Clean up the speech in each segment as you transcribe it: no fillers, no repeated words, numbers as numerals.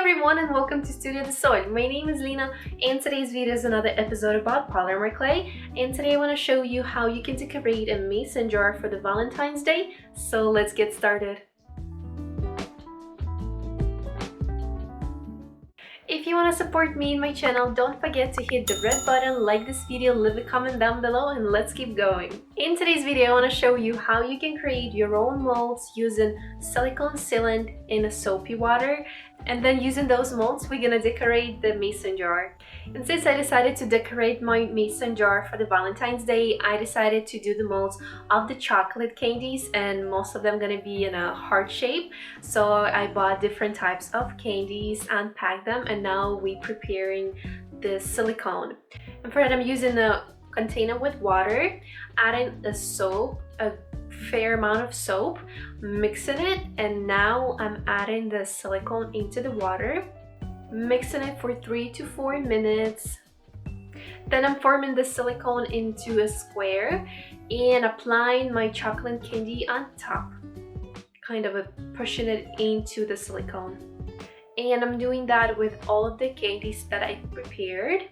everyone and welcome to Studio de Sol. My name is Lina and today's video is another episode about polymer clay, and today I want to show you how you can decorate a mason jar for the Valentine's Day. So let's get started. If you want to support me and my channel, don't forget to hit the red button, like this video, leave a comment down below, and let's keep going. In today's video, I want to show you how you can create your own molds using silicone sealant in a soapy water. And then using those molds, we're gonna decorate the mason jar. And since I decided to decorate my mason jar for the Valentine's Day, I decided to do the molds of the chocolate candies, and most of them gonna be in a heart shape. So I bought different types of candies, unpacked them, and now we're preparing the silicone. And for that, I'm using a container with water, adding a fair amount of soap, mixing it, and now I'm adding the silicone into the water, mixing it for 3 to 4 minutes. Then I'm forming the silicone into a square and applying my chocolate candy on top, kind of pushing it into the silicone. And I'm doing that with all of the candies that I prepared.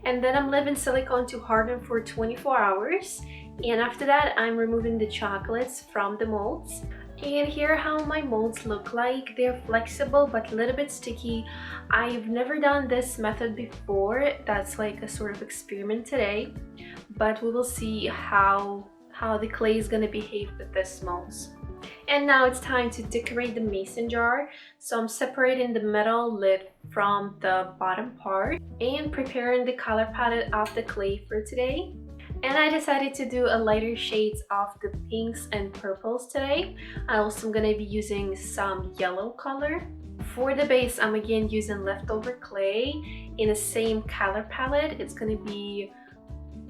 And then I'm leaving silicone to harden for 24 hours. And after that, I'm removing the chocolates from the molds. And here how my molds look like. They're flexible but a little bit sticky. I've never done this method before. That's like a sort of experiment today. But we will see how the clay is gonna behave with this molds. And now it's time to decorate the mason jar. So I'm separating the metal lid from the bottom part and preparing the color palette of the clay for today. And I decided to do a lighter shades of the pinks and purples today. I also am going to be using some yellow color. For the base, I'm again using leftover clay in the same color palette. It's going to be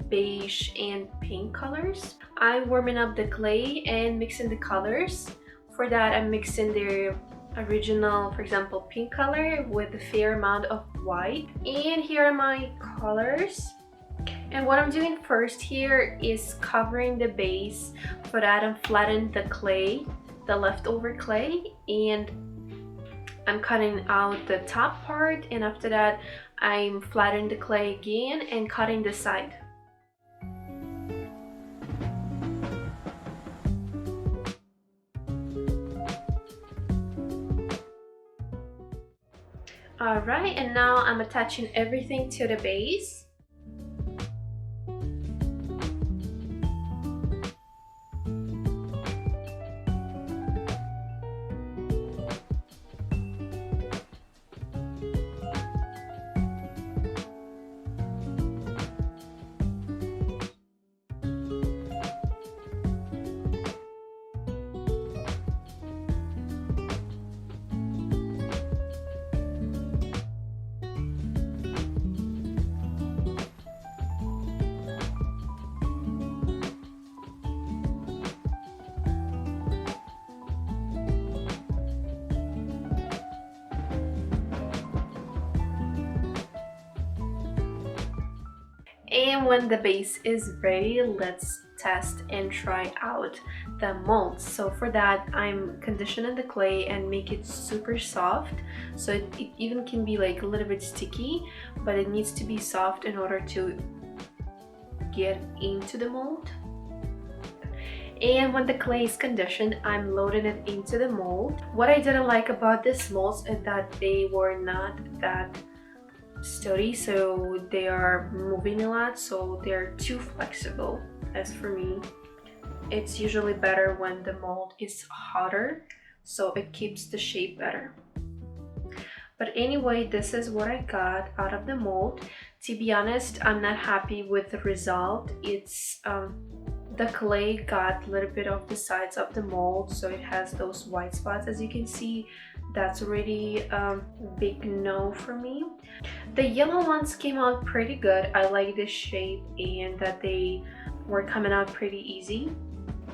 beige and pink colors. I'm warming up the clay and mixing the colors. For that, I'm mixing the original, for example, pink color with a fair amount of white. And here are my colors. And what I'm doing first here is covering the base. For that, I'm flattening the clay, the leftover clay, and I'm cutting out the top part. And after that, I'm flattening the clay again and cutting the side. Alright, and now I'm attaching everything to the base. And when the base is ready, let's test and try out the molds. So for that, I'm conditioning the clay and make it super soft. So it even can be like a little bit sticky, but it needs to be soft in order to get into the mold. And when the clay is conditioned, I'm loading it into the mold. What I didn't like about these molds is that they were not that sturdy, so they are moving a lot, so they're too flexible. As for me, it's usually better when the mold is hotter, so it keeps the shape better. But anyway, this is what I got out of the mold. To be honest, I'm not happy with the result. It's the clay got a little bit of the sides of the mold, so it has those white spots as you can see. that's already a big no for me. The yellow ones came out pretty good. I like the shape and that they were coming out pretty easy.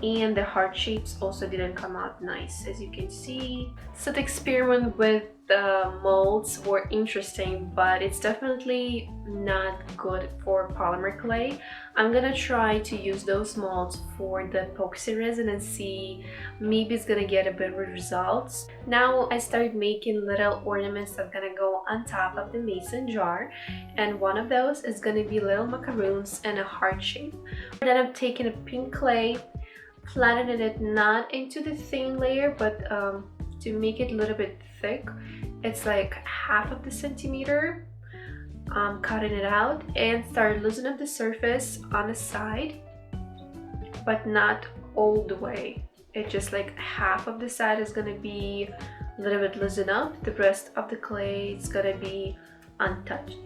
And the heart shapes also didn't come out nice, as you can see. So the experiment with the molds were interesting, but it's definitely not good for polymer clay. I'm gonna try to use those molds for the epoxy resin and see, maybe it's gonna get a better results. Now I started making little ornaments that are gonna go on top of the mason jar, and one of those is gonna be little macaroons and a heart shape. Then I'm taking a pink clay, flattening it not into the thin layer, but to make it a little bit thick. It's like half of the centimeter. Cutting it out and start loosening up the surface on the side, but not all the way. It's just like half of the side is gonna be a little bit loosened up. The rest of the clay is gonna be untouched.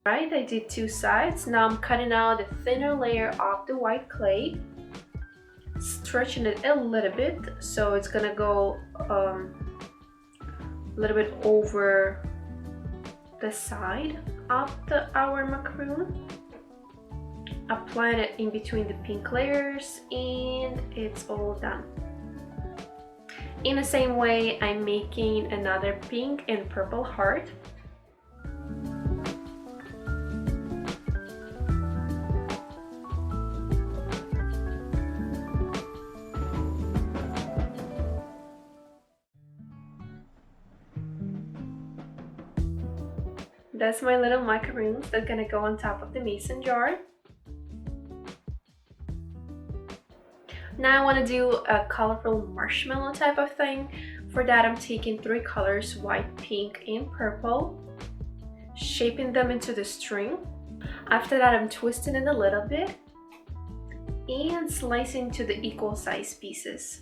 Right, I did two sides. Now I'm cutting out a thinner layer of the white clay, stretching it a little bit so it's gonna go a little bit over the side of our macaroon. Applying it in between the pink layers, and it's all done. In the same way, I'm making another pink and purple heart. That's my little macaroons that are gonna go on top of the mason jar. Now I want to do a colorful marshmallow type of thing. For that, I'm taking three colors, white, pink, and purple, shaping them into the string. After that, I'm twisting it a little bit and slicing to the equal size pieces.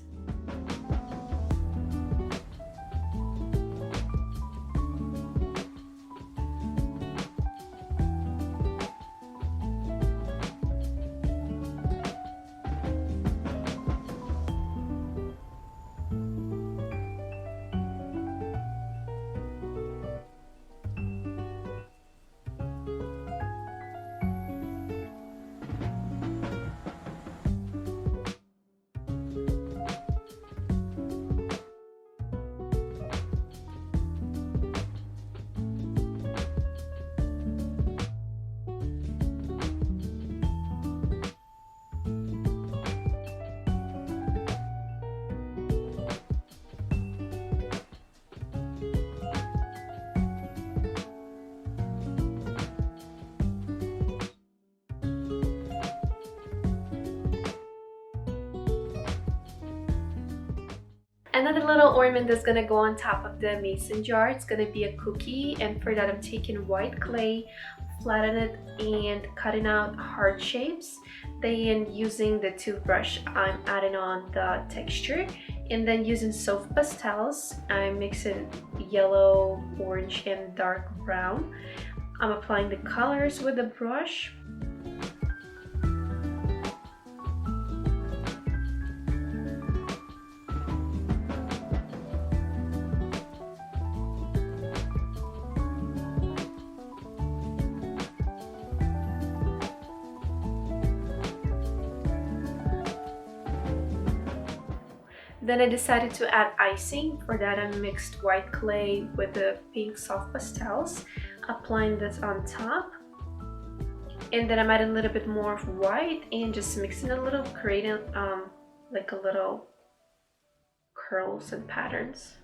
Another little ornament that's gonna go on top of the mason jar, it's gonna be a cookie, and for that I'm taking white clay, flattening it and cutting out heart shapes. Then using the toothbrush, I'm adding on the texture, and then using soft pastels, I'm mixing yellow, orange, and dark brown. I'm applying the colors with the brush. Then I decided to add icing. For that I mixed white clay with the pink soft pastels, applying this on top. And then I'm adding a little bit more of white and just mixing a little, creating like a little curls and patterns.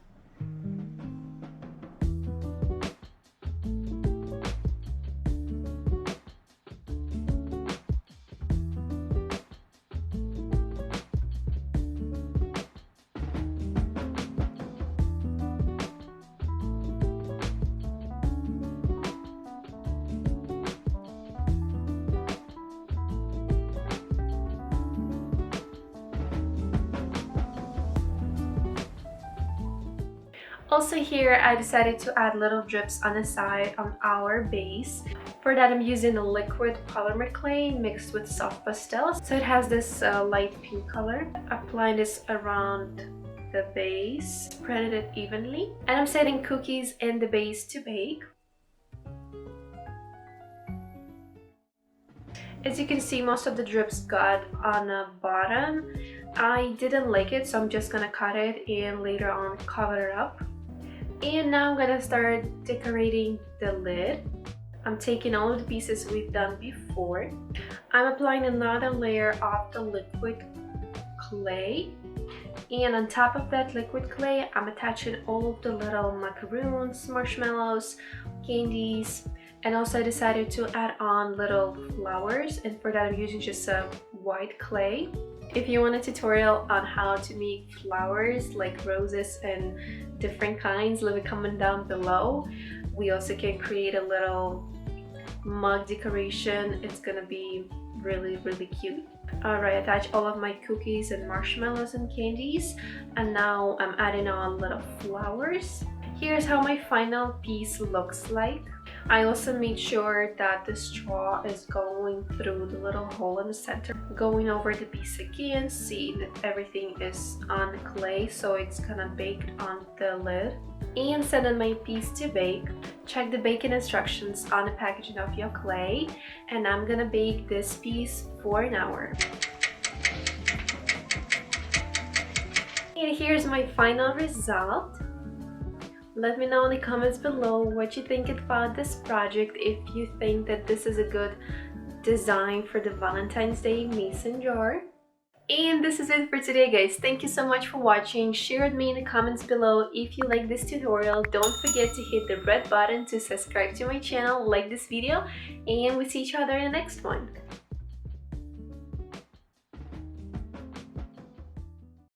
Also here, I decided to add little drips on the side on our base. For that, I'm using a liquid polymer clay mixed with soft pastel. So it has this light pink color. Applying this around the base, spread it evenly. And I'm setting cookies in the base to bake. As you can see, most of the drips got on the bottom. I didn't like it, so I'm just gonna cut it and later on cover it up. And now I'm gonna start decorating the lid. I'm taking all of the pieces we've done before. I'm applying another layer of the liquid clay. And on top of that liquid clay, I'm attaching all of the little macaroons, marshmallows, candies, and also I decided to add on little flowers, and for that I'm using just a white clay. If you want a tutorial on how to make flowers like roses and different kinds, leave a comment down below. We also can create a little mug decoration. It's gonna be really cute. Alright, attach all of my cookies and marshmallows and candies, and now I'm adding on little flowers. Here's how my final piece looks like. I also made sure that the straw is going through the little hole in the center. Going over the piece again, see that everything is on the clay, so it's kind of baked on the lid. And sending my piece to bake. Check the baking instructions on the packaging of your clay, and I'm gonna bake this piece for an hour. And here's my final result. Let me know in the comments below what you think about this project, if you think that this is a good design for the Valentine's Day mason jar. And this is it for today, guys. Thank you so much for watching. Share with me in the comments below if you like this tutorial. Don't forget to hit the red button to subscribe to my channel, like this video, and we'll see each other in the next one.